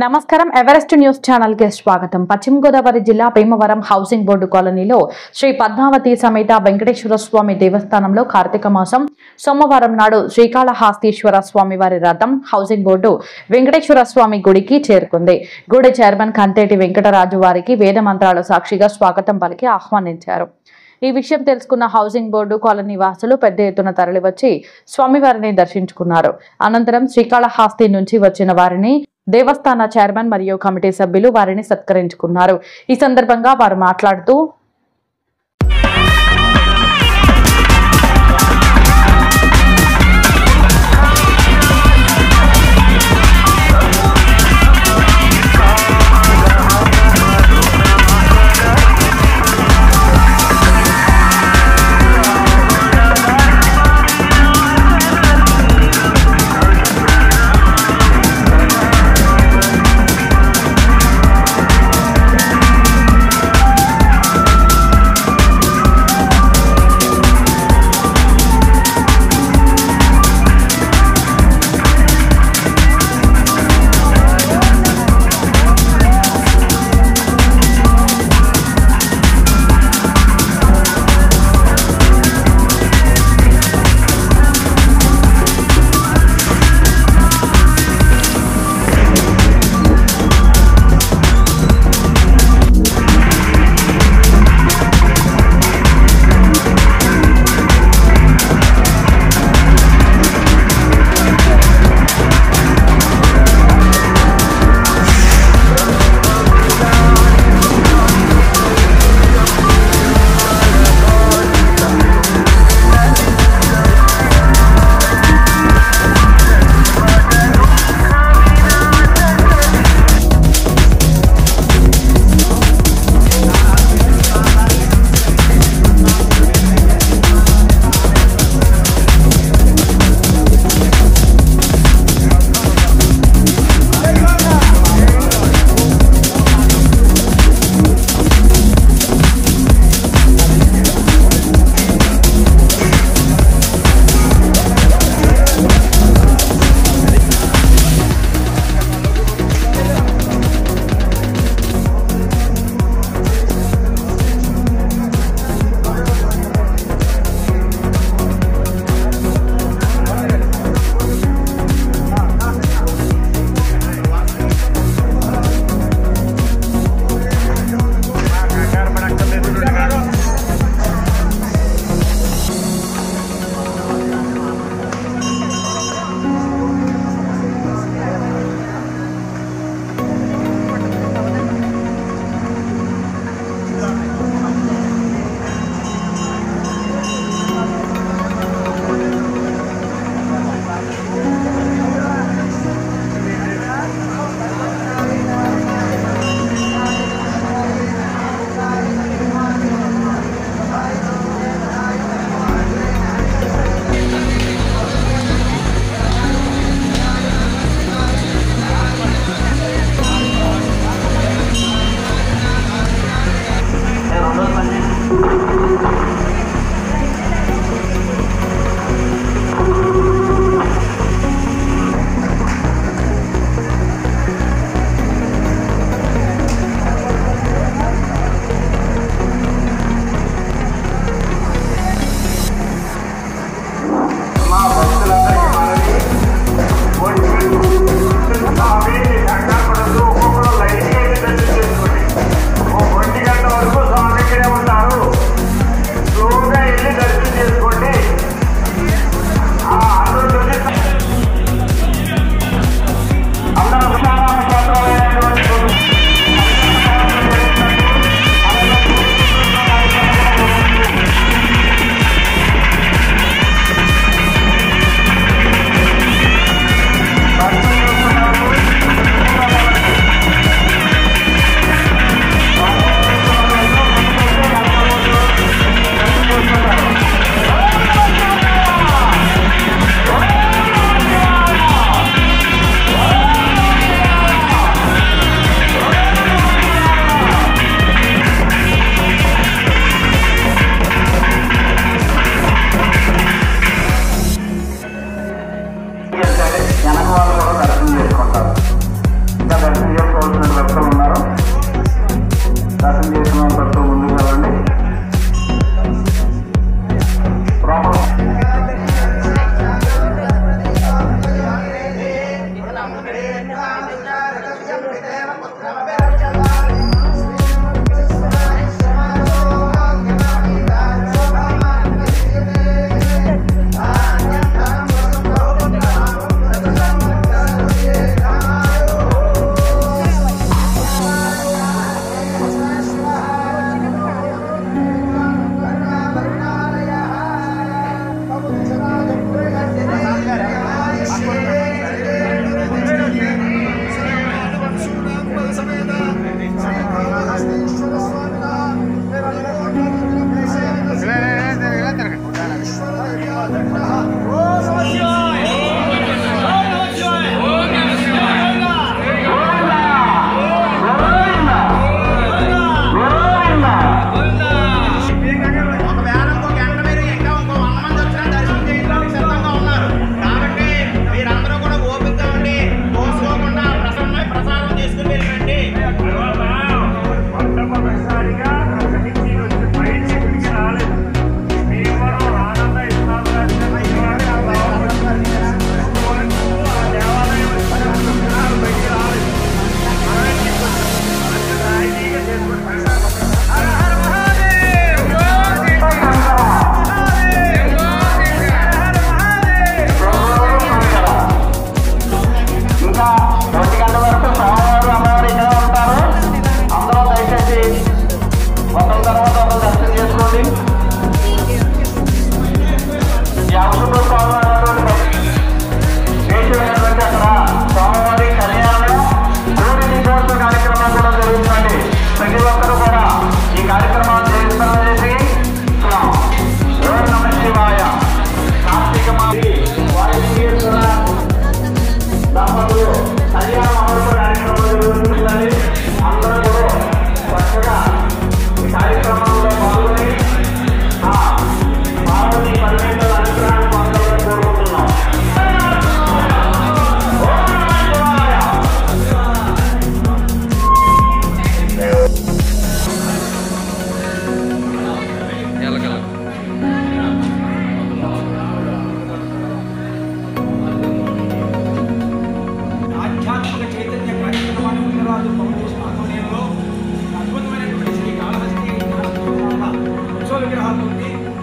నమస్కారం Everest news channel కి స్వాగతం. పశ్చిమ గోదావరి జిల్లా భీమవరం హౌసింగ్ బోర్డు కాలనీలో శ్రీ పద్మావతి సమేత వెంకటేశ్వర స్వామి దేవస్థానంలో కార్తీక మాసం సోమవారం నాడు శ్రీకాళహస్తీశ్వర స్వామి వారి రథం హౌసింగ్ బోర్డు వెంకటేశ్వర స్వామి గుడికి చేరుకుంది. గుడి చైర్మన్ కంతేటి వెంకటరాజు వారికి వేద మంత్రాల సాక్షిగా స్వాగతం పలికి ఆహ్వానించారు. ఈ విషయం తెలుసుకున్న హౌసింగ్ బోర్డు కాలనీ వాసులు పెద్ద ఎత్తున తరలివచ్చి స్వామివారిని దర్శించుకున్నారు. అనంతరం శ్రీకాళహస్తి నుంచి వచ్చిన వారిని దేవస్థాన చైర్మన్ మరియు కమిటీ సభ్యులు వారిని సత్కరించుకున్నారు. ఈ సందర్భంగా వారు మాట్లాడుతూ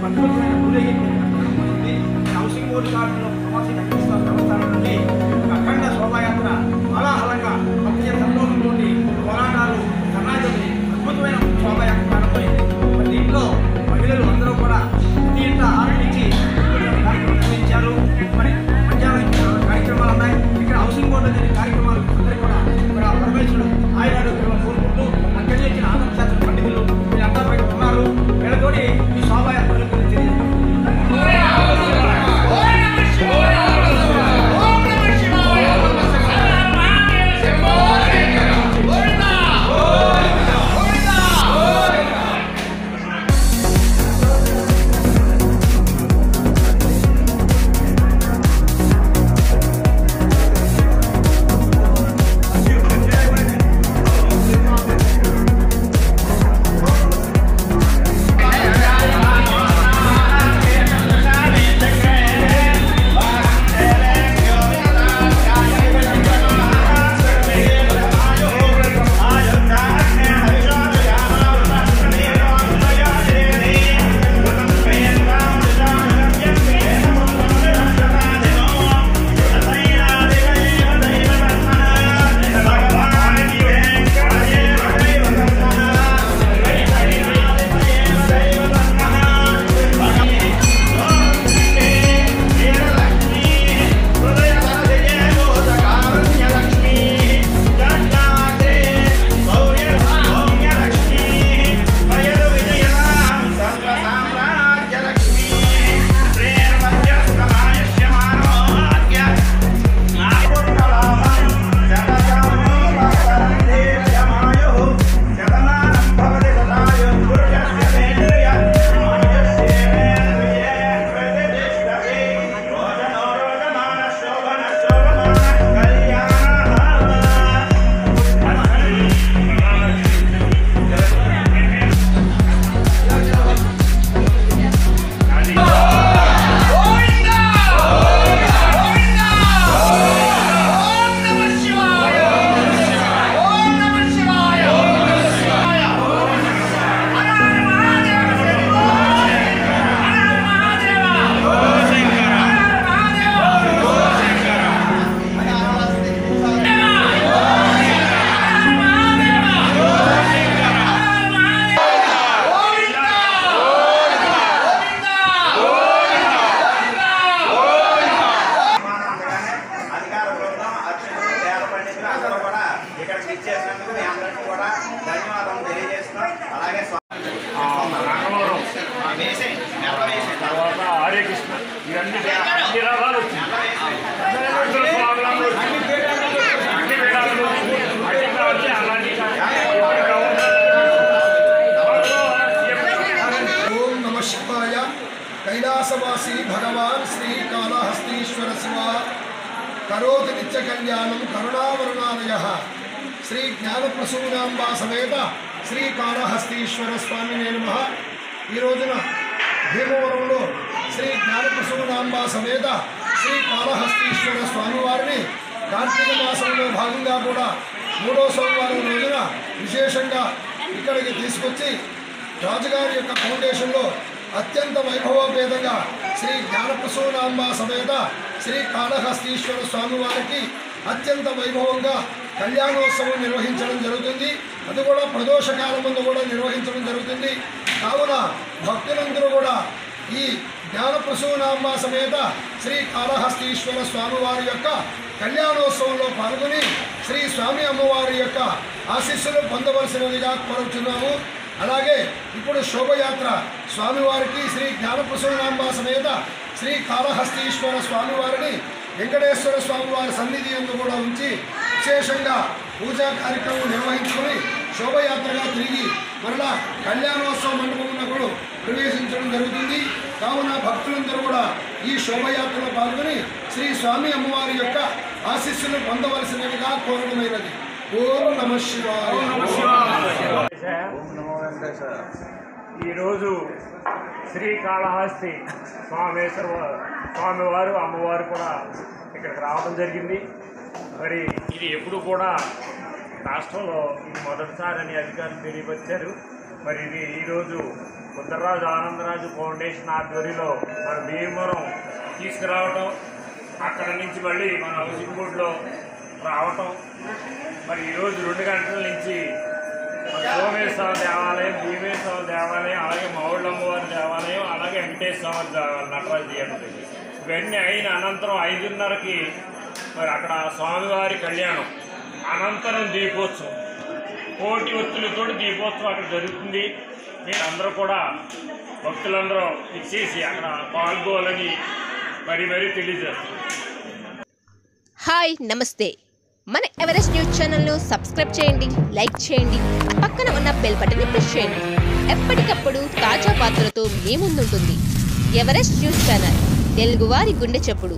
అద్భుతమైన ఊరేగింపు హౌసింగ్ బోర్డు కార్డులో ప్రవాసీ దేవస్థానం నుండి అఖండ శోభాయాత్ర కోలాహలంగా భక్తి సంతోషంతో కోలాటాలు కర్ణాటకలు అద్భుతమైన శోభాయాత్ర ప్రారంభమైంది. దీంట్లో మహిళలు అందరూ కూడా ఇంత ఆరంభించి కార్యక్రమం నిర్వహించారు. మరి మధ్యాహ్నం కార్యక్రమాలు ఉన్నాయి. ఇక్కడ హౌసింగ్ బోర్డు అనే కార్యక్రమాలు అందరూ కూడా ఇక్కడ పరమేశ్వరుడు ఆయురారోగ్యంలో కోరుకుంటూ అక్కడి నుంచి ఆనంద శాస్త్ర పండితులు వీళ్ళంతా బయట ఉన్నారు. వీళ్ళతోటి ఈ శోభాయాత్రలు గురించి कैलासवासी भगवान श्री कालहस्तीश्वर शिव करोति नित्य कल्याणं करुणावरुणालयः श्री ज्ञानप्रसूनांबा समेत श्री कालहस्तीश्वर स्वामी नमः। ఈ రోజున భీమవరంలో శ్రీ జ్ఞానప్రసూనాంబా సమేత శ్రీ కాళహస్తీశ్వర స్వామివారిని కార్తీక మాసంలో భాగంగా కూడా 3వ సోమవారం రోజున విశేషంగా ఇక్కడికి తీసుకొచ్చి రాజుగారి యొక్క ఫౌండేషన్లో అత్యంత వైభవోపేతంగా శ్రీ జ్ఞానప్రసూనాంబా సమేత శ్రీ కాళహస్తీశ్వర స్వామివారికి అత్యంత వైభవంగా కళ్యాణోత్సవం నిర్వహించడం జరుగుతుంది. అది కూడా ప్రదోష కాలం ముందు కూడా నిర్వహించడం జరుగుతుంది. కావున భక్తులందరూ కూడా ఈ జ్ఞానప్రసూనాంబా సమేత శ్రీ కాళహస్తీశ్వర స్వామివారి యొక్క కళ్యాణోత్సవంలో పాల్గొని శ్రీ స్వామి అమ్మవారి యొక్క ఆశీస్సులు పొందవలసినదిగా కోరుచున్నాము. అలాగే ఇప్పుడు శోభయాత్ర స్వామివారికి శ్రీ జ్ఞానప్రసూనాంబా సమేత శ్రీ కాళహస్తీశ్వర స్వామివారిని వెంకటేశ్వర స్వామివారి సన్నిధి యందు కూడా ఉంచి విశేషంగా పూజా కార్యక్రమం నిర్వహించుకొని శోభయాత్రగా తిరిగి మరలా కళ్యాణోత్సవ మండపంలో కూడా ప్రవేశించడం జరుగుతుంది. కావున భక్తులందరూ కూడా ఈ శోభయాత్రలో పాల్గొని శ్రీ స్వామి అమ్మవారి యొక్క ఆశీస్సులు పొందవలసినదిగా కోరడమైనది. ఓం నమః శివాయ. ఈరోజు శ్రీకాళహస్తి స్వామివారు అమ్మవారు కూడా ఇక్కడికి రావడం జరిగింది. మరి ఇది ఎప్పుడు కూడా రాష్ట్రంలో ఇది మొదటిసారి అని అధికారులు తెలియపరిచారు. మరి ఇది ఈరోజు ఉత్తరరాజు ఆనందరాజు ఫౌండేషన్ ఆధ్వర్యంలో మన భీమవరం తీసుకురావటం, అక్కడ నుంచి మళ్ళీ మన హౌసింగ్ బోర్డులో రావటం, మరి ఈరోజు 2 గంటల నుంచి సోమేశ్వర దేవాలయం, భీమేశ్వర దేవాలయం, అలాగే మావుళ్ళమ్మవారి దేవాలయం, అలాగే వెంకటేశ్వర దేవాలయం, నటరాజు థియేటర్ ఇవన్నీ అయిన అనంతరం 5:30కి మరి అక్కడ స్వామివారి కళ్యాణం, అనంతరం దీపోత్సవం, కోటి ఒత్తులతో దీపోత్సవం అక్కడ జరుగుతుంది. మీరు అందరూ కూడా భక్తులందరూ ఇచ్చేసి అక్కడ పాల్గొనాలని మరీ తెలియజేస్తారు. హాయ్, నమస్తే. మన ఎవరెస్ట్ న్యూస్ ఛానల్ను సబ్స్క్రైబ్ చేయండి, లైక్ చేయండి, పక్కన ఉన్న బెల్ బటన్ని ప్రెస్ చేయండి. ఎప్పటికప్పుడు తాజా వార్తలతో మీ ముందుంటుంది ఎవరెస్ట్ న్యూస్ ఛానల్, తెలుగువారి గుండె చప్పుడు.